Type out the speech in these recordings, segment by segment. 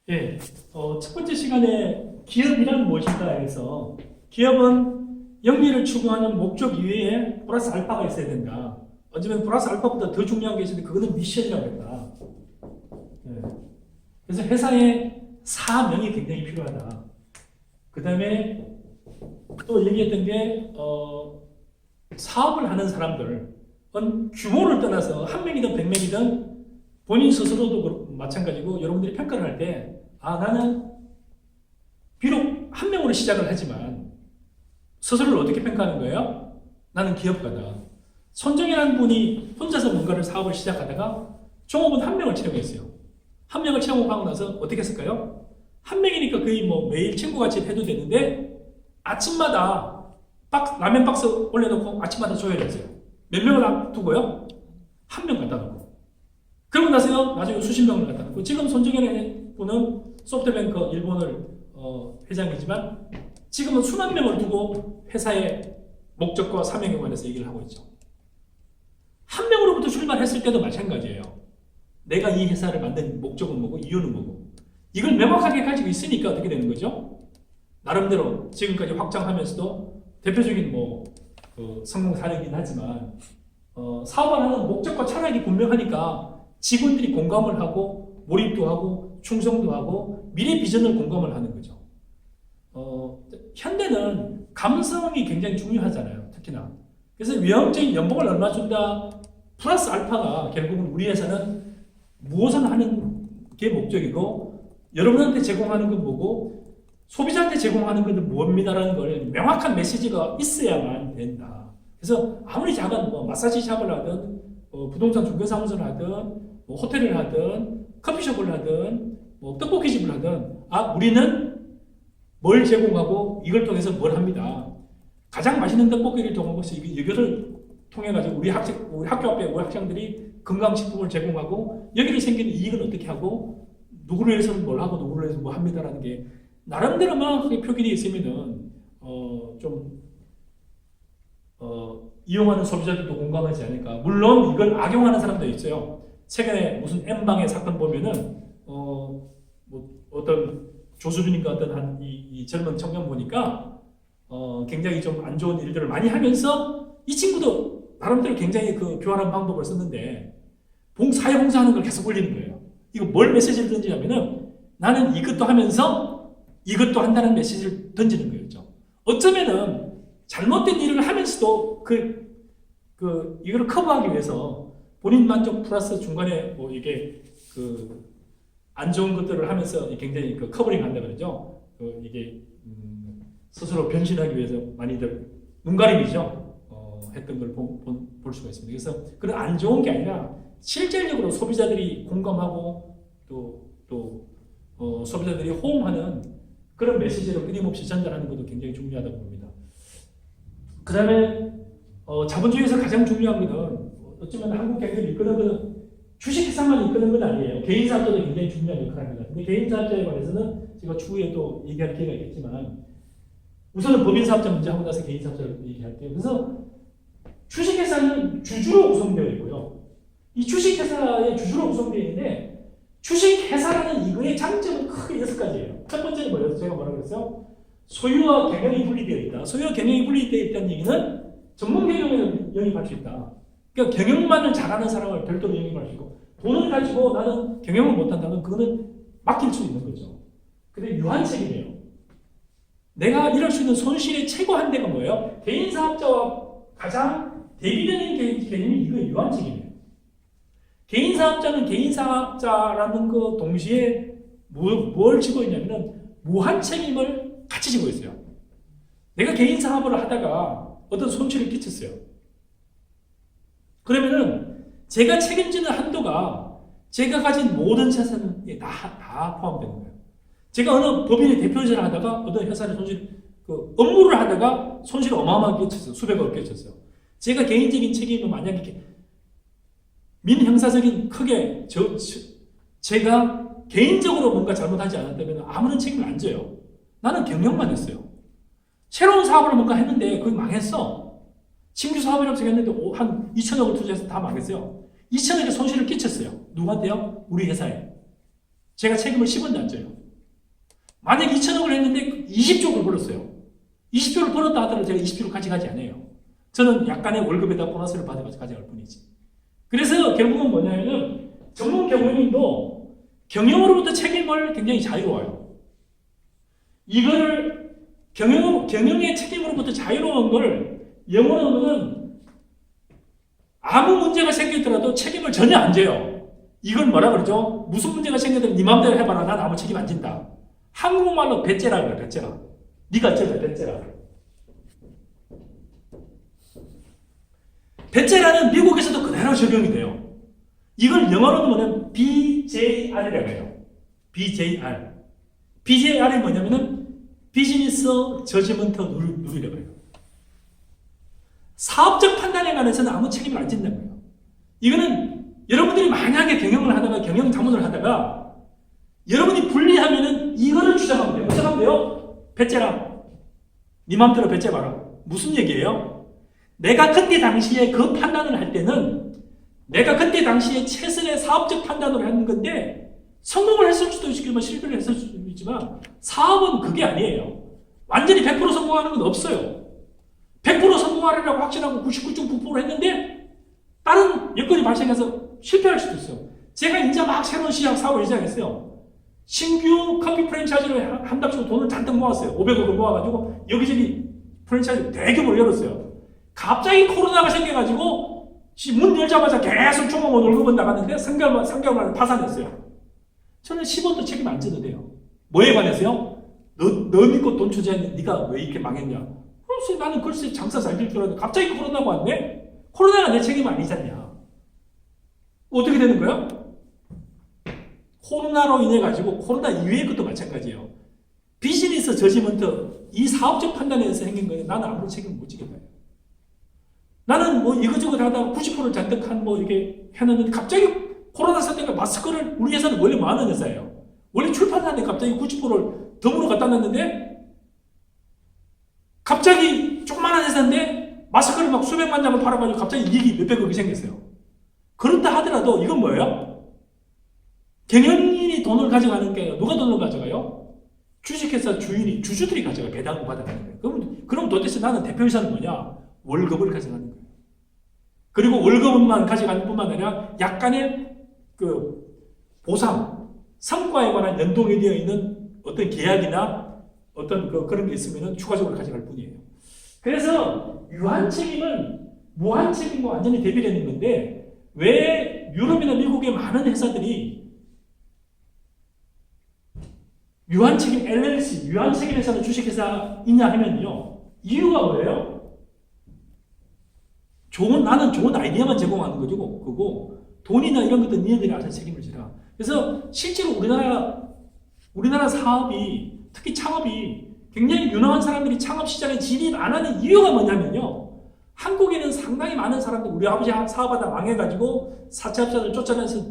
예, 첫 번째 시간에 기업이란 무엇인가 해서 기업은 영리를 추구하는 목적 이외에 플러스 알파가 있어야 된다. 어쩌면 플러스 알파보다 더 중요한 게 있는데 그거는 미션이라고 했다. 예. 그래서 회사의 사명이 굉장히 필요하다. 그 다음에 또 얘기했던 게 사업을 하는 사람들은 규모를 떠나서 한 명이든 100명이든 본인 스스로도 마찬가지고 여러분들이 평가를 할 때 나는 비록 한 명으로 시작을 하지만 스스로를 어떻게 평가하는 거예요? 나는 기업가다. 손정현이라는 분이 혼자서 뭔가를 사업을 시작하다가 종업원 한 명을 채용했어요. 한 명을 채용하고 나서 어떻게 했을까요? 한 명이니까 거의 뭐 매일 친구같이 해도 되는데 아침마다 라면 박스 올려놓고 아침마다 조회를 했어요. 몇 명을 두고요? 한 명 갖다 놓고. 그러고 나서요, 나중에 수십 명을 갖다 놓고. 지금 손정현 분은 소프트뱅크 일본을 회장이지만 지금은 수만 명을 두고 회사의 목적과 사명에 관해서 얘기를 하고 있죠. 한 명으로부터 출발했을 때도 마찬가지예요. 내가 이 회사를 만든 목적은 뭐고 이유는 뭐고 이걸 명확하게 가지고 있으니까 어떻게 되는 거죠? 나름대로 지금까지 확장하면서도 대표적인 성공 사례이긴 하지만 사업을 하는 목적과 철학이 분명하니까 직원들이 공감을 하고 몰입도 하고 충성도 하고 미래 비전을 공감을 하는 거죠. 현대는 감성이 굉장히 중요하잖아요. 특히나. 그래서 외형적인 연봉을 얼마 준다 플러스 알파가 결국은 우리 회사는 무엇을 하는 게 목적이고 여러분한테 제공하는 건 뭐고 소비자한테 제공하는 것은 무엇입니다라는 걸 명확한 메시지가 있어야만 된다. 그래서 아무리 작은 마사지 샵을 하든 부동산 중개사무소를 하든 호텔을 하든 커피숍을 하든 떡볶이집을 하든 우리는 뭘 제공하고 이걸 통해서 뭘 합니다. 가장 맛있는 떡볶이를 통해서 이거를 통해 가지고 우리 학교 앞에 우리 학생들이 건강식품을 제공하고 여기를 생기는 이익은 어떻게 하고 누구를 위해서는 뭘 하고 누구를 위해서 뭐 합니다라는 게 나름대로 막 표기되어 있으면은 이용하는 소비자들도 공감하지 않을까. 물론 이걸 악용하는 사람도 있어요. 최근에 무슨 M방의 사건 보면은 어떤 조수빈인가 어떤 이 젊은 청년 보니까 굉장히 좀 안 좋은 일들을 많이 하면서 이 친구도 나름대로 굉장히 교활한 방법을 썼는데 사회봉사하는 걸 계속 올리는 거예요. 이거 뭘 메시지를 던지냐면은 나는 이것도 하면서 이것도 한다는 메시지를 던지는 거였죠. 어쩌면은 잘못된 일을 하면서도 이거를 커버하기 위해서 본인 만족 플러스 중간에 이게 안 좋은 것들을 하면서 굉장히 커버링 한다 그러죠. 이게 스스로 변신하기 위해서 많이들 눈가림이죠. 했던 걸 볼 수가 있습니다. 그래서 그런 안 좋은 게 아니라 실질적으로 소비자들이 공감하고 또 소비자들이 호응하는 그런 메시지를 끊임없이 전달하는 것도 굉장히 중요하다고 봅니다. 그 다음에 자본주의에서 가장 중요한 것은 어쩌면 한국 경제를 이끄는 것은 주식회사만 이끄는 건 아니에요. 개인사업자도 굉장히 중요한 역할을 합니다. 근데 개인사업자에 관해서는 제가 추후에 또 얘기할 기회가 있겠지만 우선은 법인사업자 문제 하고 나서 개인사업자를 얘기할게요. 그래서 주식회사는 주주로 구성되어 있고요. 이 주식회사의 주주로 구성되어 있는데 주식회사라는 이거의 장점은 크게 6가지예요. 첫 번째는 뭐예요? 제가 뭐라고 그랬어요? 소유와 경영이 분리되어 있다. 소유와 경영이 분리되어 있다는 얘기는 전문 경영을 영입할 수 있다. 그러니까 경영만을 잘하는 사람을 별도로 영입할 수 있고 돈을 가지고 나는 경영을 못한다면 그거는 맡길 수 있는 거죠. 근데 유한책이래요. 내가 이럴 수 있는 손실의 최고 한대가 뭐예요? 개인사업자와 가장 대비되는 개념이 이거 유한책이에요. 개인사업자는 개인사업자라는 거 동시에 뭘 지고 있냐면 무한 책임을 같이 지고 있어요. 내가 개인사업을 하다가 어떤 손실을 끼쳤어요. 그러면은 제가 책임지는 한도가 제가 가진 모든 재산에 다 포함되는 거예요. 제가 어느 법인의 대표이사를 하다가 어떤 회사를 업무를 하다가 손실을 어마어마하게 끼쳤어요. 수백억을 끼쳤어요. 제가 개인적인 책임은 만약에 민형사적인 크게 제가 개인적으로 뭔가 잘못하지 않았다면 아무런 책임을 안 져요. 나는 경영만 했어요. 새로운 사업을 뭔가 했는데 그게 망했어. 신규 사업이라고 생각했는데 한 2천억을 투자해서 다 망했어요. 2천억의 손실을 끼쳤어요. 누구한테요? 우리 회사에. 제가 책임을 10원도 안 져요. 만약 2천억을 했는데 20조를 벌었어요. 20조를 벌었다 하더라도 제가 20조를 가져가지 않아요. 저는 약간의 월급에다 보너스를 받아가지고 가져갈 뿐이지. 그래서 결국은 뭐냐면은 전문 경영인도 경영으로부터 책임을 굉장히 자유로워요. 이걸 경영의 책임으로부터 자유로운 걸 영어로는 아무 문제가 생기더라도 책임을 전혀 안 져요. 이걸 뭐라 그러죠? 무슨 문제가 생기든 네 맘대로 해봐라. 난 아무 책임 안 진다. 한국말로 배째라 그래, 배째라. 네가 어쩌자, 배째라. 배째라는 미국에서도 그대로 적용이 돼요. 이걸 영어로는 뭐냐면 BJR이라고 해요. BJR. BJR이 뭐냐면은 비즈니스 저지먼트 룰이라고 해요. 사업적 판단에 관해서는 아무 책임을 안 진다는 거예요. 이거는 여러분들이 만약에 경영을 하다가 경영 자문을 하다가 여러분이 불리하면은 이거를 주장하면 돼요. 주장하면 돼요. 배째라. 네 맘대로 배째봐라. 무슨 얘기예요? 내가 그때 당시에 그 판단을 할 때는 내가 그때 당시에 최선의 사업적 판단으로 하는 건데 성공을 했을 수도 있지만 실패를 했을 수도 있지만 사업은 그게 아니에요. 완전히 100% 성공하는 건 없어요. 100% 성공하려고 확신하고 99.9% 했는데 다른 여건이 발생해서 실패할 수도 있어요. 제가 이제 막 새로운 사업을 시작했어요. 신규 커피 프랜차이즈를 한답시고 돈을 잔뜩 모았어요. 500억을 모아가지고 여기저기 프랜차이즈 대규모로 열었어요. 갑자기 코로나가 생겨가지고 문 열자마자 계속 조금만 월급은 나갔는데 3개월 만에 파산했어요. 저는 10원도 책임 안 져도 돼요. 뭐에 관해서요? 너 믿고 돈 투자했는데 네가 왜 이렇게 망했냐? 글쎄 나는 글쎄 장사 잘 될 줄 알았는데 갑자기 코로나가 왔네? 코로나가 내 책임 아니잖냐. 어떻게 되는 거야? 코로나로 인해 가지고 코로나 이외의 것도 마찬가지예요. 비즈니스 저지먼트 이 사업적 판단에서 생긴 거는 나는 아무런 책임을 못 지겠다. 나는 뭐 이거저거 하다가 90%를 잔뜩 이게 해놨는데 갑자기 코로나 사태가 마스크를 우리 회사는 원래 많은 회사예요. 원래 출판사인데 갑자기 90%를 덤으로 갖다 놨는데 갑자기 조그만한 회사인데 마스크를 막 수백만 장을 팔아가지고 갑자기 이익이 몇백억이 생겼어요. 그렇다 하더라도 이건 뭐예요? 경영인이 돈을 가져가는 게 누가 돈을 가져가요? 주식회사 주인이 주주들이 가져가 배당을 받아가는 거예요. 그럼 도대체 나는 대표이사는 뭐냐? 월급을 가져가는 거예요. 그리고 월급만 가져가는 뿐만 아니라 약간의 그 보상, 성과에 관한 연동이 되어 있는 어떤 계약이나 어떤 그런 게 있으면 추가적으로 가져갈 뿐이에요. 그래서 유한 책임은 무한 책임과 완전히 대비되는 건데 왜 유럽이나 미국의 많은 회사들이 유한 책임 LLC, 유한 책임 회사는 주식회사 있냐 하면요. 이유가 뭐예요? 나는 좋은 아이디어만 제공하는 거죠. 그거 돈이나 이런 것들 니네들이 알아서 책임을 지라. 그래서 실제로 우리나라 사업이 특히 창업이 굉장히 유능한 사람들이 창업 시장에 진입 안 하는 이유가 뭐냐면요. 한국에는 상당히 많은 사람들 우리 아버지 사업하다 망해가지고 사채업자들 쫓아내서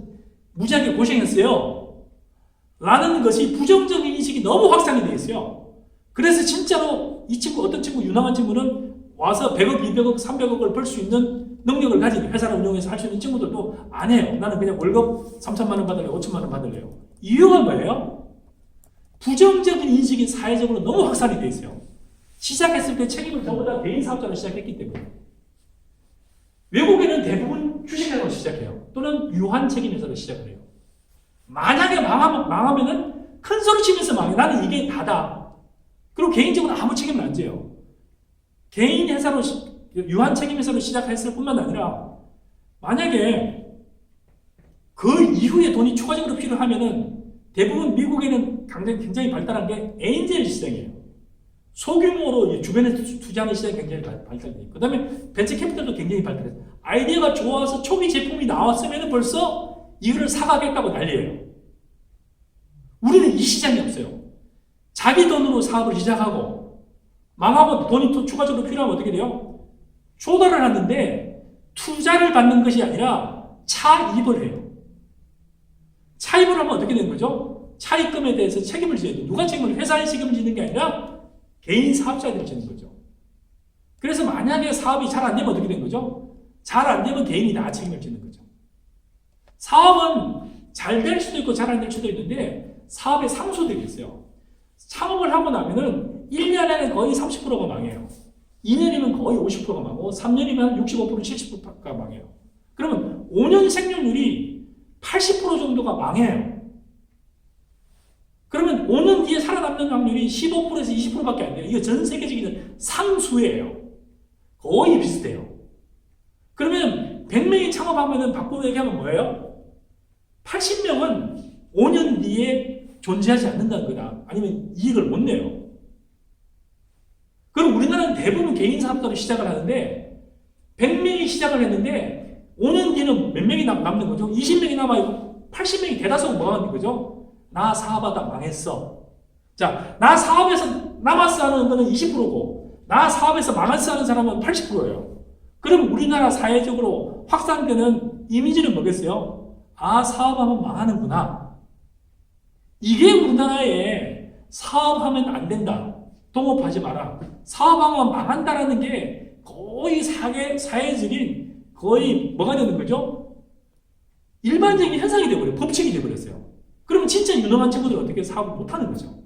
무지하게 고생했어요. 라는 것이 부정적인 인식이 너무 확산이 되어 있어요. 그래서 진짜로 어떤 친구 유능한 친구는 와서 100억, 200억, 300억을 벌 수 있는 능력을 가진 회사를 운영해서 할 수 있는 친구들도 안 해요. 나는 그냥 월급 3천만 원 받을래요. 5천만 원 받을래요. 이유가 뭐예요? 부정적인 인식이 사회적으로 너무 확산이 되어 있어요. 시작했을 때 책임을 전부 다 개인 사업자로 시작했기 때문에. 외국에는 대부분 주식회사로 시작해요. 또는 유한 책임회사로 시작을 해요. 만약에 망하면은 큰 소리 치면서 망해. 나는 이게 다다. 그리고 개인적으로 아무 책임을 안 져요. 개인 회사로 유한 책임 회사로 시작했을 뿐만 아니라 만약에 그 이후에 돈이 추가적으로 필요하면은 대부분 미국에는 굉장히 발달한 게 엔젤 시장이에요. 소규모로 주변에서 투자하는 시장이 굉장히 발달되어 있고 그 다음에 벤처 캐피탈도 굉장히 발달해요. 아이디어가 좋아서 초기 제품이 나왔으면 벌써 이거를 사가겠다고 난리예요. 우리는 이 시장이 없어요. 자기 돈으로 사업을 시작하고 망하고 돈이 또 추가적으로 필요하면 어떻게 돼요? 조달을 하는데 투자를 받는 것이 아니라 차입을 해요. 차입을 하면 어떻게 되는 거죠? 차입금에 대해서 책임을 져야 돼요. 누가 책임을 회사에 책임을 지는 게 아니라 개인 사업자들이 지는 거죠. 그래서 만약에 사업이 잘 안 되면 어떻게 되는 거죠? 잘 안 되면 개인이 다 책임을 지는 거죠. 사업은 잘 될 수도 있고 잘 안 될 수도 있는데 사업의 상수들이 있어요. 창업을 하고 나면은 1년에는 거의 30%가 망해요. 2년이면 거의 50%가 망하고 3년이면 65% 70%가 망해요. 그러면 5년 생존율이 80% 정도가 망해요. 그러면 5년 뒤에 살아남는 확률이 15%에서 20%밖에 안 돼요. 이게 전 세계적인 상수예요. 거의 비슷해요. 그러면 100명이 창업하면은 바꾸고 얘기하면 뭐예요? 80명은 5년 뒤에 존재하지 않는다는 거다. 아니면 이익을 못 내요. 그럼 우리나라는 대부분 개인 사업자로 시작을 하는데 100명이 시작을 했는데 5년 뒤에는 몇 명이 남는 거죠? 20명이 남아있고 80명이 대다수가 뭐 하는 거죠? 나 사업하다 망했어. 자, 나 사업에서 남았어 하는 거는 20%고 나 사업에서 망했어 하는 사람은 80%예요. 그럼 우리나라 사회적으로 확산되는 이미지는 뭐겠어요? 아, 사업하면 망하는구나. 이게 우리나라에 사업하면 안 된다. 동업하지 마라. 사업하면 망한다라는 게 거의 사회적인 거의 뭐가 되는 거죠? 일반적인 현상이 되어버려요. 법칙이 되어버렸어요. 그러면 진짜 유능한 친구들은 어떻게 사업을 못하는 거죠?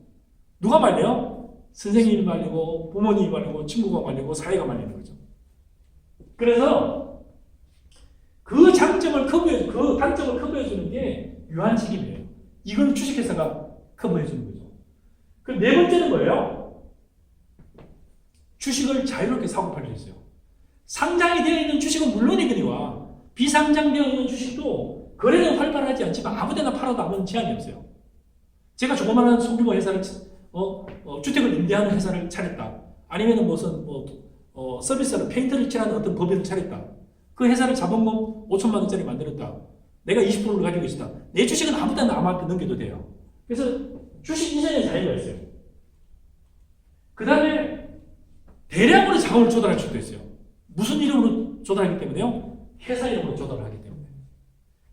누가 말려요? 선생님이 말리고 부모님이 말리고 친구가 말리고 사회가 말리는 거죠. 그래서 그 장점을 그 단점을 커버해주는 게 유한책임이에요. 이걸 주식회사가 커버해주는 거죠. 그럼 네 번째는 뭐예요? 주식을 자유롭게 사고 팔 수 있어요. 상장이 되어 있는 주식은 물론이거니와 비상장되어 있는 주식도 거래는 활발하지 않지만 아무데나 팔아도 아무런 제한이 없어요. 제가 조그마한 소규모 회사를 주택을 임대하는 회사를 차렸다. 아니면 무슨 서비스를 페인트를 칠하는 어떤 법인을 차렸다. 그 회사를 자본금 5천만 원짜리 만들었다. 내가 20%를 가지고 있다. 내 주식은 아무 데나 아무한테 넘겨도 돼요. 그래서 주식 이전에 자유가 있어요. 그 다음에 대량으로 자금을 조달할 수도 있어요. 무슨 이름으로 조달하기 때문에요? 회사 이름으로 조달을 하기 때문에.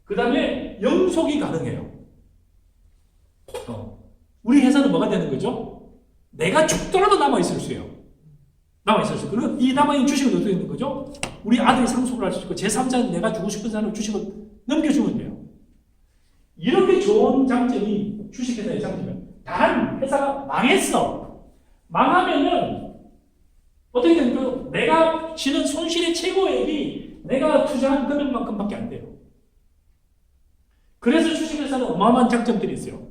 그 다음에 영속이 가능해요. 우리 회사는 뭐가 되는 거죠? 내가 죽더라도 남아있을 수 있어요. 남아있을 수 있어요. 그리고 이 남아있는 주식은 어떻게 되는 거죠? 우리 아들이 상속을 할 수 있고 제3자는 내가 주고 싶은 사람을 주식을 넘겨주면 돼요. 이렇게 좋은 장점이 주식회사의 장점이에요. 단 회사가 망했어. 망하면은 어떻게 되는 거예요? 내가 지는 손실의 최고액이 내가 투자한 금액만큼밖에 안 돼요. 그래서 주식회사는 어마어마한 장점들이 있어요.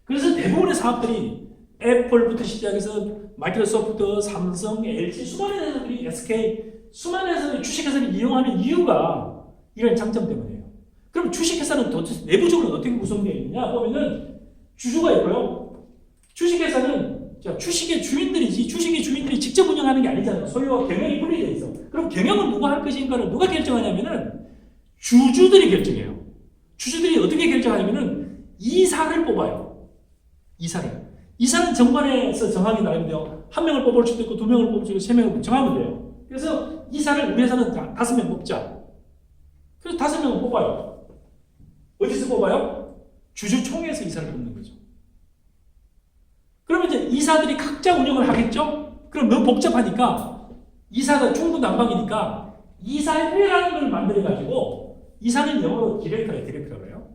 그래서 대부분의 사업들이 애플부터 시작해서 마이크로소프트, 삼성, LG, 수많은 회사들이 SK, 수많은 회사들이 주식회사를 이용하는 이유가 이런 장점 때문이에요. 그럼 주식회사는 도대체 내부적으로 어떻게 구성되어 있느냐 보면은 주주가 있고요. 주식회사는 주식의 주인들이지 주식의 주인들이 직접 운영하는 게 아니잖아요. 소유와 경영이 분리되어 있어. 그럼 경영은 누가 할 것인가를 누가 결정하냐면은 주주들이 결정해요. 주주들이 어떻게 결정하냐면은 이사를 뽑아요. 이사는 정관에서 정하기 나름대로 한 명을 뽑을 수도 있고 두 명을 뽑을 수도 있고 세 명을 정하면 돼요. 그래서 이사를 우리 회사는 5명 뽑자. 그래서 5명을 뽑아요. 어디서 뽑아요? 주주총회에서 이사를 뽑는 거죠. 그러면 이제 이사들이 각자 운영을 하겠죠? 그럼 너무 복잡하니까 이사가 중구난방이니까 이사회라는 걸 만들어가지고 이사는 영어로 디렉터라고 해요.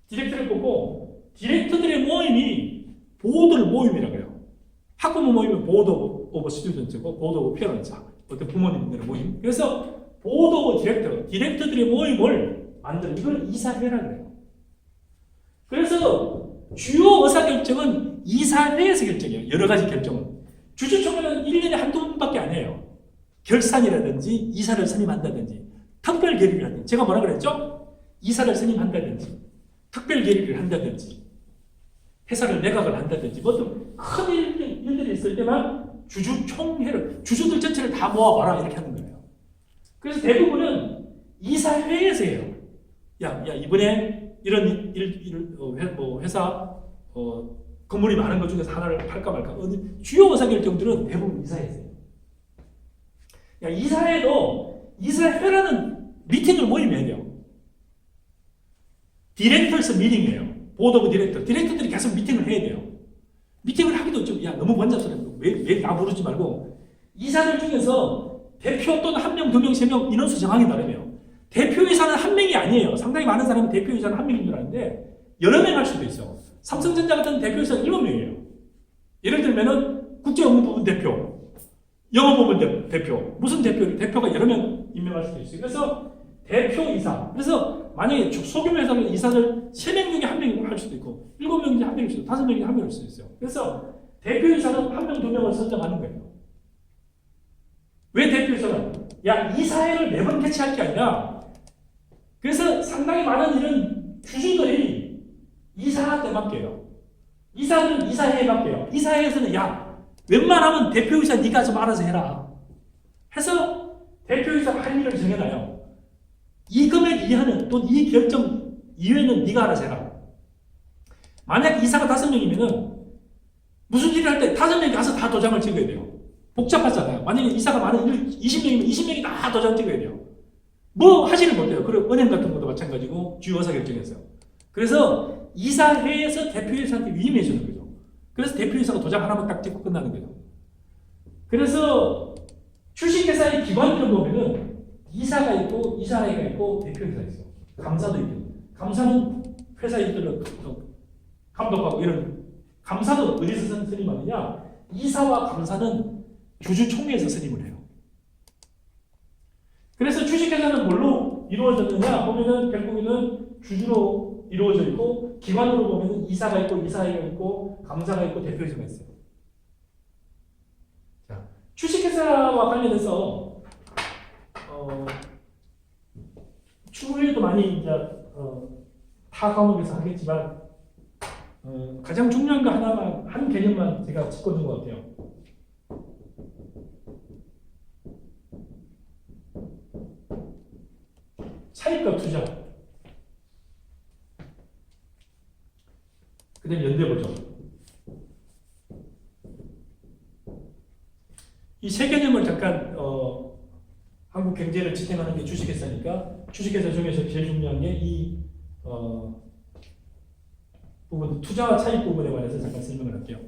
디렉터를 뽑고 디렉터들의 모임이 보드 모임이라고 해요. 학부모 모임은 보드 오브 스튜던트고 보드 오브 페런츠, 어떤 부모님들의 모임. 그래서 보드 오브 디렉터들의 모임을 만드는 이걸 이사회라고 해요. 그래서 주요 의사결정은 이사회에서 결정해요. 여러 가지 결정은. 주주총회는 1년에 한두 번밖에 안 해요. 결산이라든지 이사를 선임한다든지 특별 결의를 한다든지 제가 뭐라 그랬죠? 이사를 선임한다든지 특별 결의를 한다든지 회사를 매각을 한다든지 어떤 큰 일들이 있을 때만 주주총회를 주주들 전체를 다 모아봐라 이렇게 하는 거예요. 그래서 대부분은 이사회에서 해요. 야 이번에 이런 회사 건물이 많은 것 중에서 하나를 팔까 말까 주요 의사결정들은 대부분 이사회에서 해요. 이사회라는 미팅을 모임해야 돼요. 디렉터스 미팅이에요. 보드 오브 디렉터들이 계속 미팅을 해야 돼요. 미팅을 하기도 좀 너무 번잡스러워. 왜 나 부르지 말고 이사들 중에서 대표 또는 1명, 2명, 3명 인원수 정하기 나름이에요. 대표이사는 1명이 아니에요. 상당히 많은 사람이 대표이사는 1명인 줄 아는데 여러 명 할 수도 있어. 삼성전자 같은 대표이사 7명이에요. 예를 들면은 국제업무부문 대표, 영업부문 대표, 무슨 대표가 여러 명 임명할 수도 있어요. 그래서 대표이사. 그래서 만약에 소규모 회사는 이사를 3명 중에 1명이 할 수도 있고 7명 중에 1명일 수도 있고 5명 중에 1명일 수도 있어요. 그래서 대표이사는 1명, 2명을 선정하는 거예요. 왜 대표이사는? 야, 이사회를 매번 개최할 게 아니라 그래서 상당히 많은 이런 주주들이 이사한테 맡겨요. 이사는 이사회에 맡겨요. 이사회에서는 야, 웬만하면 대표이사 네가 좀 알아서 해라. 해서 대표이사가 할 일을 정해놔요. 이 금액 이하는 또 이 결정 이외에는 네가 알아서 해라. 만약 이사가 5명이면은 무슨 일을 할 때 5명이 가서 다 도장을 찍어야 돼요. 복잡하잖아요. 만약에 이사가 많은 20명이면 20명이 다 도장 찍어야 돼요. 뭐 하지를 못해요. 그리고 은행 같은 것도 마찬가지고 주요 의사결정에서요. 그래서 이사회에서 대표이사한테 위임해 주는 거죠. 그래서 대표이사가 도장 하나만 딱 찍고 끝나는 거죠. 그래서 주식회사의 기관들을 보면은 이사가 있고 이사회가 있고 대표이사가 있어요. 감사도 있고. 감사는 회사 일들을 감독하고 이런. 감사도 어디서 선임하느냐? 이사와 감사는 주주총회에서 선임을 해요. 그래서 주식회사는 뭘로 이루어졌느냐 보면은 결국에는 주주로 이루어져 있고 기관으로 보면은 이사가 있고 이사회가 있고 감사가 있고 대표이사가 있어요. 자, 주식회사와 관련해서 추후에도 많이 이제 타 과목에서 하겠지만 가장 중요한 거 하나만 한 개념만 제가 짚어준 것 같아요. 차입과 투자. 그 다음에 연대보조. 이 세 개념을 잠깐 한국 경제를 지탱하는 게 주식회사니까 주식회사 중에서 제일 중요한 게 이 부분, 투자와 차익 부분에 관해서 잠깐 설명을 할게요.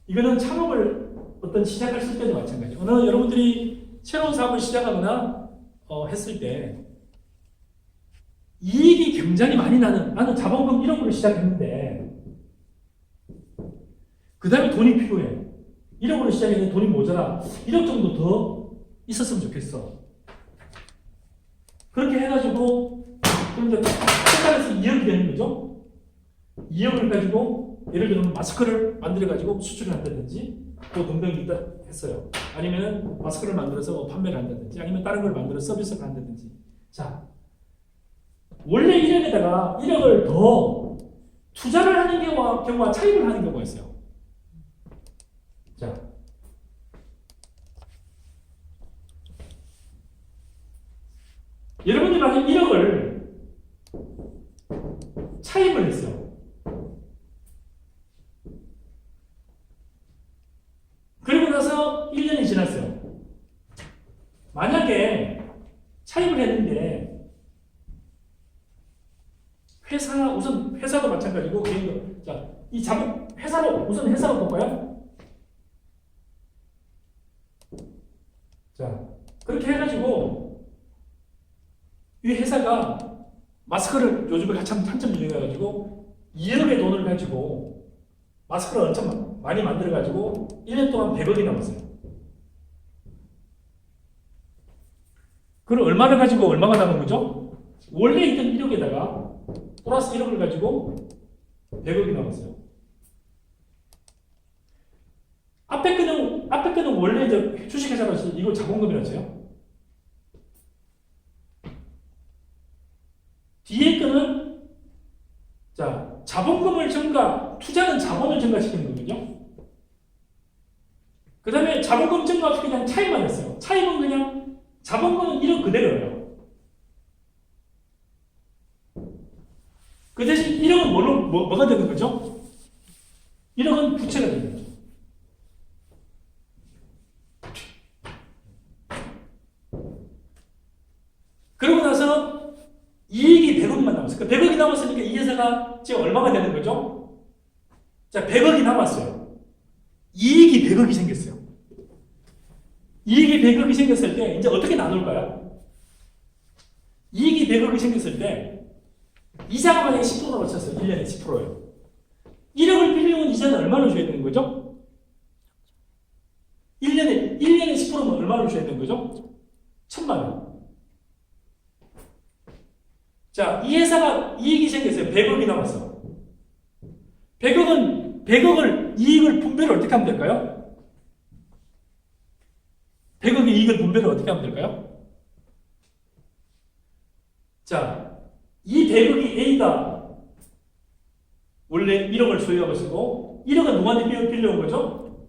이거는 창업을 어떤 시작했을 때도 마찬가지예요. 여러분들이 새로운 사업을 시작하거나 했을 때 이익이 굉장히 많이 나는 자본금 1억으로 시작했는데 그 다음에 돈이 필요해. 1억으로 시작했는데 돈이 모자라. 1억 정도 더 있었으면 좋겠어. 그렇게 해가지고 그럼 이제 생각해서 2억이 되는 거죠. 2억을 가지고 예를 들면 마스크를 만들어가지고 수출을 한다든지 또 등등이 있다 했어요. 아니면 마스크를 만들어서 판매를 한다든지 아니면 다른 걸 만들어 서비스를 한다든지. 자, 원래 1억에다가 1억을 더 투자를 하는 경우와 차입을 하는 경우가 있어요. 자, 여러분이 만약 1억을 차입을 했어요. 그리고 나서 1년이 지났어요. 만약에 차입을 했는데 우선 회사도 마찬가지고 개인도. 자, 이 우선 회사로 볼까요? 자, 그렇게 해가지고 이 회사가 마스크를 요즘에 한참 유행해가지고 2억의 돈을 가지고 마스크를 엄청 많이 만들어가지고 1년 동안 100억이 남았어요. 그럼 얼마를 가지고 얼마가 남은 거죠? 원래 있던 1억에다가 플러스 1억을 가지고 100억이 남았어요. 앞에 거는 원래 이제 주식회사가 이거 자본금이라서요. 뒤에 거는 자, 자본금을 투자는 자본을 증가시키는 거거든요. 그 다음에 자본금 증가 없이 그냥 차입만 했어요. 차입은 그냥 자본금은 1억 그대로예요. 그 대신 1억은 뭐가 되는 거죠? 1억은 부채가 되는 거죠. 그러고 나서 이익이 100억만 남았어요. 그러니까 100억이 남았으니까 이 회사가 지금 얼마가 되는 거죠? 자, 100억이 남았어요. 이익이 100억이 생겼어요. 이익이 100억이 생겼을 때 이제 어떻게 나눌까요? 이익이 100억이 생겼을 때 이자가 만약에 10%라고 쳤어요. 1년에 10%예요. 1억을 빌리면 이자는 얼마를 줘야 되는 거죠? 1년에 10%면 얼마를 줘야 되는 거죠? 1,000만 원. 자, 이 회사가 이익이 생겼어요. 100억이 남았어. 100억을 이익을 분배를 어떻게 하면 될까요? 100억의 이익을 분배를 어떻게 하면 될까요? 자, 이 100억이 A가 원래 1억을 소유하고 있고 1억은 누구한테 빌려온 거죠?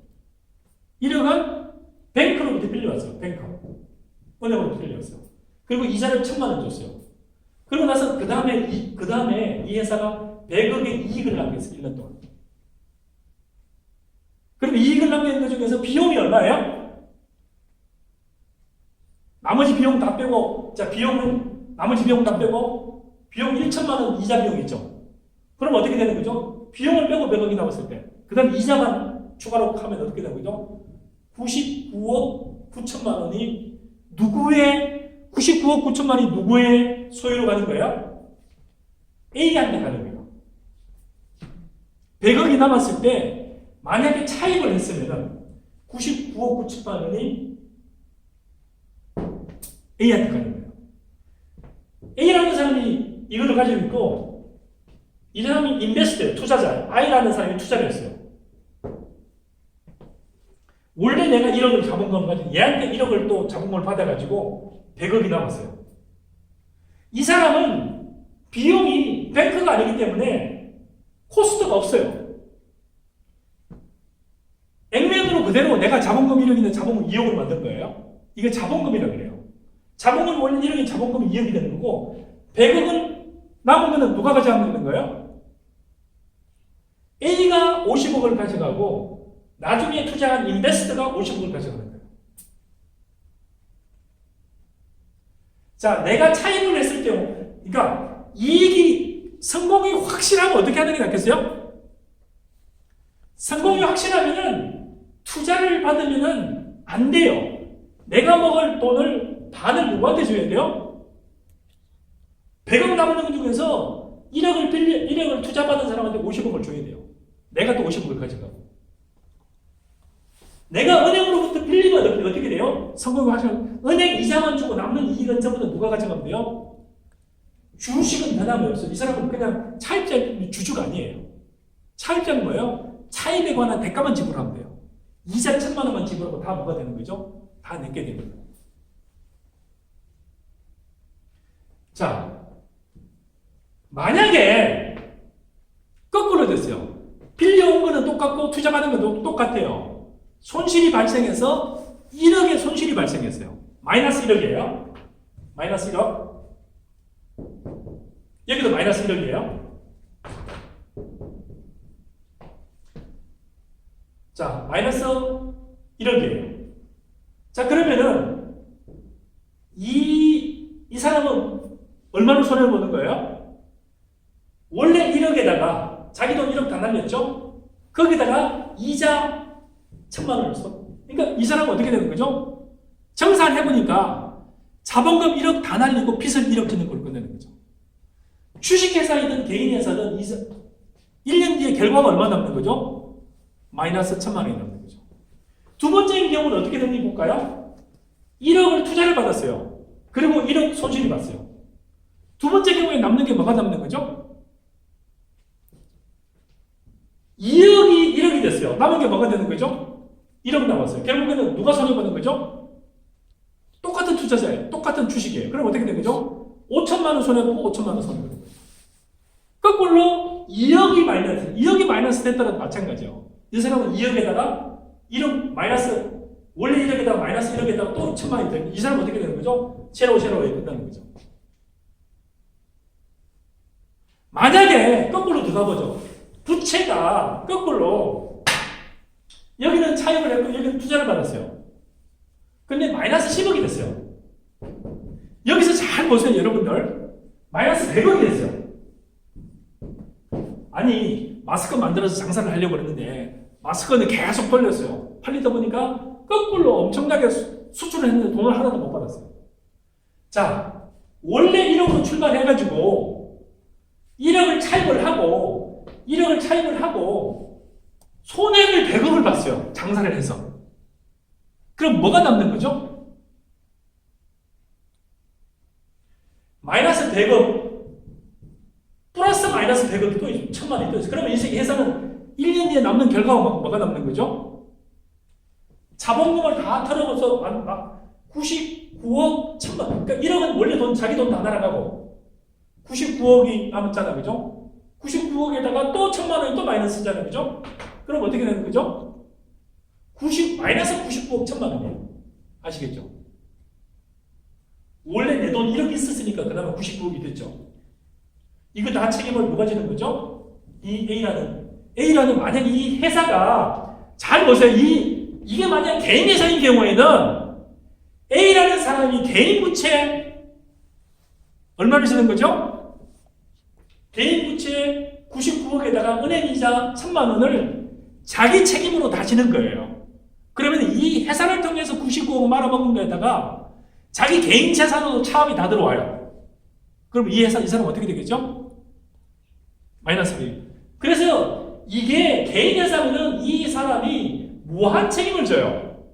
1억은 뱅크로부터 빌려왔어요. 뱅크. 은행으로부터 빌려왔어요. 그리고 이자를 1,000만 원 줬어요. 그러고 나서 그 다음에 이 회사가 100억의 이익을 남겼어요. 1년 동안. 그럼 이익을 남기는 것 중에서 비용이 얼마예요? 나머지 비용 다 빼고, 자, 나머지 비용 다 빼고, 비용 1,000만 원 이자 비용 있죠? 그럼 어떻게 되는 거죠? 비용을 빼고 100억이 남았을 때. 그 다음 이자만 추가로 하면 어떻게 되는 거죠? 99억 9천만 원이 99억 9천만 원이 누구의 소유로 가는 거예요? A한테 가는 거예요. 100억이 남았을 때, 만약에 차입을 했으면 99억 9천만 원이 A한테 가는 거예요. A라는 사람이 이걸 가지고 있고 이 사람이 인베스터예요. 투자자. I라는 사람이 투자를 했어요. 원래 내가 1억을 자본금을 가지고 얘한테 1억을 또 자본금을 받아가지고 100억이 남았어요. 이 사람은 비용이 뱅크가 아니기 때문에 코스트가 없어요. 액면으로 그대로 내가 자본금 1억인데 자본금 2억으로 만든 거예요. 이게 자본금이라고 그래요. 자본금 원래 1억이 자본금이 2억이 되는 거고 100억은 남은 거는 누가 가져가면 되는 거예요? A가 50억을 가져가고 나중에 투자한 인베스터가 50억을 가져가는 거예요. 자, 내가 차입을 했을 경우 그러니까 이익이 성공이 확실하면 어떻게 하는 게 낫겠어요? 성공이 확실하면은 투자를 받으면은 안 돼요. 내가 먹을 돈을 반을 누구한테 줘야 돼요? 100억 남은 것 중에서 1억을 투자받은 사람한테 50억을 줘야 돼요. 내가 또 50억을 가져가고. 내가 은행으로부터 빌리면 어떻게 돼요? 성공이 확실하면 은행 이자만 주고 남는 이익은 전부 다 누가 가져가면 돼요? 주식은 변함이 없어요. 이 사람은 그냥 차입자 주주가 아니에요. 차입자는 뭐예요? 차입에 관한 대가만 지불하면 돼요. 이자 1,000만 원만 지불하고 다 뭐가 되는 거죠? 다 내게 되는 거예요. 자, 만약에 거꾸로 됐어요. 빌려온 거는 똑같고 투자받은 것도 똑같아요. 손실이 발생해서 1억의 손실이 발생했어요. 마이너스 1억이에요. 마이너스 1억. 여기도 마이너스 1억이에요. 자, 마이너스 1억이에요. 자, 그러면은 이 사람은 얼마를 손해를 보는 거예요? 원래 1억에다가 자기 돈 1억 다 날렸죠? 거기다가 이자 1,000만 원을 써. 그러니까 이 사람은 어떻게 되는 거죠? 정산해보니까 자본금 1억 다 날리고 빚을 1억 짓는 걸 끝내는 거죠. 주식회사이든 개인회사든 1년 뒤에 결과가 얼마 남는 거죠? 마이너스 1,000만 원이 남는 거죠. 두 번째인 경우는 어떻게 되는지 볼까요? 1억을 투자를 받았어요. 그리고 1억 손실이 봤어요. 두 번째 경우에 남는 게 뭐가 남는 거죠? 2억이 1억이 됐어요. 남은 게 뭐가 되는 거죠? 1억 남았어요. 결국에는 누가 손해보는 거죠? 똑같은 투자자예요. 똑같은 주식이에요. 그럼 어떻게 되는 거죠? 5천만 원 손해보고 5천만 원 손해보는 거죠. 거꾸로 2억이 마이너스 됐다는 마찬가지예요. 이 사람은 2억에다가 1억 마이너스, 원래 1억에다가 마이너스 1억에다가 또 1,000만 원이 되는, 이 사람은 어떻게 되는 거죠? 제로에 끝나는 거죠. 만약에 거꾸로 들어가보죠. 부채가 거꾸로 여기는 차입을 했고 여기는 투자를 받았어요. 근데 마이너스 10억이 됐어요. 여기서 잘 보세요, 여러분들. 마이너스 100억이 됐어요. 아니, 마스크 만들어서 장사를 하려고 그랬는데 마스크는 계속 벌렸어요. 팔리다 보니까 거꾸로 엄청나게 수출을 했는데 돈을 하나도 못 받았어요. 자, 원래 1억으로 출발해가지고 1억을 차입을 하고 손해를 100억을 봤어요. 장사를 해서. 그럼 뭐가 남는 거죠? 마이너스 100억 플러스 마이너스 100억이 또 1000만 원이 또 있어요. 그러면 이 회사는 1년 뒤에 남는 결과가 뭐가 남는 거죠? 자본금을 다 털어서 99억 1000만 원. 그러니까 1억은 원래 자기 돈 다 날아가고 99억이 남았잖아, 그죠? 99억에다가 또 1000만 원이 또 마이너스잖아, 그죠? 그럼 어떻게 되는 거죠? 마이너스 99억 1000만 원이에요. 아시겠죠? 원래 내 돈 1억 있었으니까 그나마 99억이 됐죠. 이거 다 책임을 누가 지는 거죠? 이 A라는 만약 이 회사가 잘 보세요. 이게 만약 개인 회사인 경우에는 A라는 사람이 개인 부채 얼마를 지는 거죠? 개인 부채 99억에다가 은행 이자 1000만 원을 자기 책임으로 다 지는 거예요. 그러면 이 회사를 통해서 99억 말아먹은 거에다가 자기 개인 재산으로 차압이 다 들어와요. 그럼 이 사람 어떻게 되겠죠? 마이너스 100. 그래서 이게 개인 회사면은 이 사람이 무한 책임을 져요.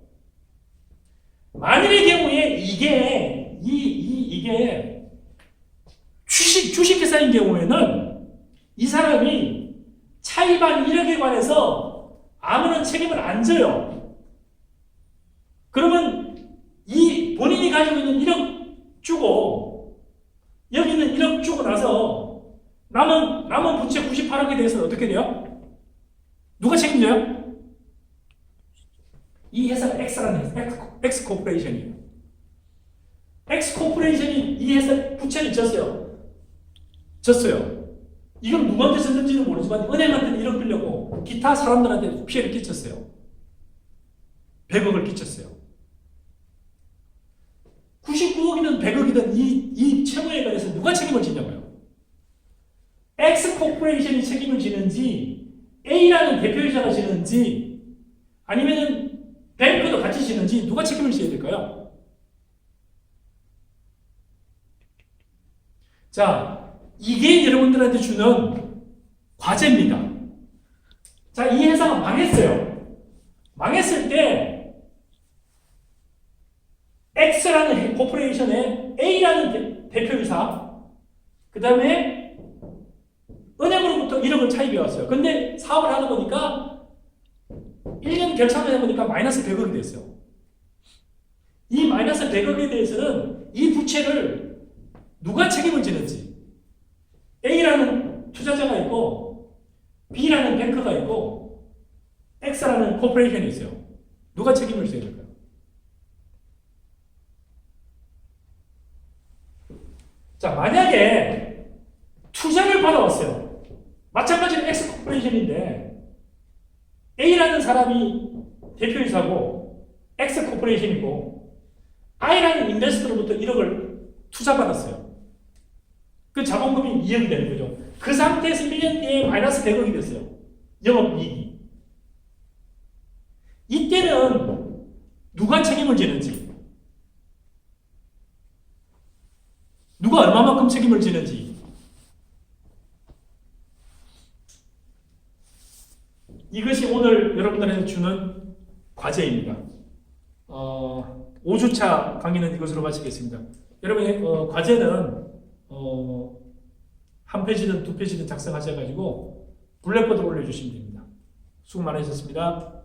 만일의 경우에 이게 주식회사인 경우에는 이 사람이 차입한 1억에 관해서 아무런 책임을 안 져요. 그러면 이 본인이 가지고 있는 1억 주고 여기는 1억 주고 나서 남은 부채 98억에 대해서는 어떻게 돼요? 누가 책임져요? 이 회사가 X라는 회사, X코퍼레이션이에요. X코퍼레이션이 이 회사 부채를 졌어요. 이건 누구한테 졌는지는 모르지만 은행한테는 1억 빌려고 기타 사람들한테 피해를 끼쳤어요. 100억을 끼쳤어요. 99억이든 100억이든 이 채무에 관해서 누가 책임을 지냐고요? X코퍼레이션이 책임을 지는지 A라는 대표이사가 지는지 아니면 뱅크도 같이 지는지 누가 책임을 져야 될까요? 자, 이게 여러분들한테 주는 과제입니다. 자, 이 회사가 망했어요. 망했을 때 X라는 코퍼레이션에 A라는 대표이사 그 다음에 은행으로부터 1억을 차입해 왔어요. 근데 사업을 하다 보니까 1년 결산을 해보니까 마이너스 100억이 됐어요. 이 마이너스 100억에 대해서는 이 부채를 누가 책임을 지는지 A라는 투자자가 있고 B라는 뱅크가 있고 X라는 코퍼레이션이 있어요. 누가 책임을 져야 될까요? 자, 만약에 투자를 받아왔어요. 마찬가지로 X코퍼레이션인데 A라는 사람이 대표이사고 X코퍼레이션이고 I라는 인베스터로부터 1억을 투자받았어요. 그 자본금이 2억이 되는 거죠. 그 상태에서 1년 뒤에 마이너스 100억이 됐어요. 영업이익이. 이때는 누가 책임을 지는지 누가 얼마만큼 책임을 지는지 이것이 오늘 여러분들한테 주는 과제입니다. 5주차 강의는 이것으로 마치겠습니다. 여러분의 과제는 한 페이지든 두 페이지든 작성하셔가지고 블랙보드로 올려주시면 됩니다. 수고 많으셨습니다.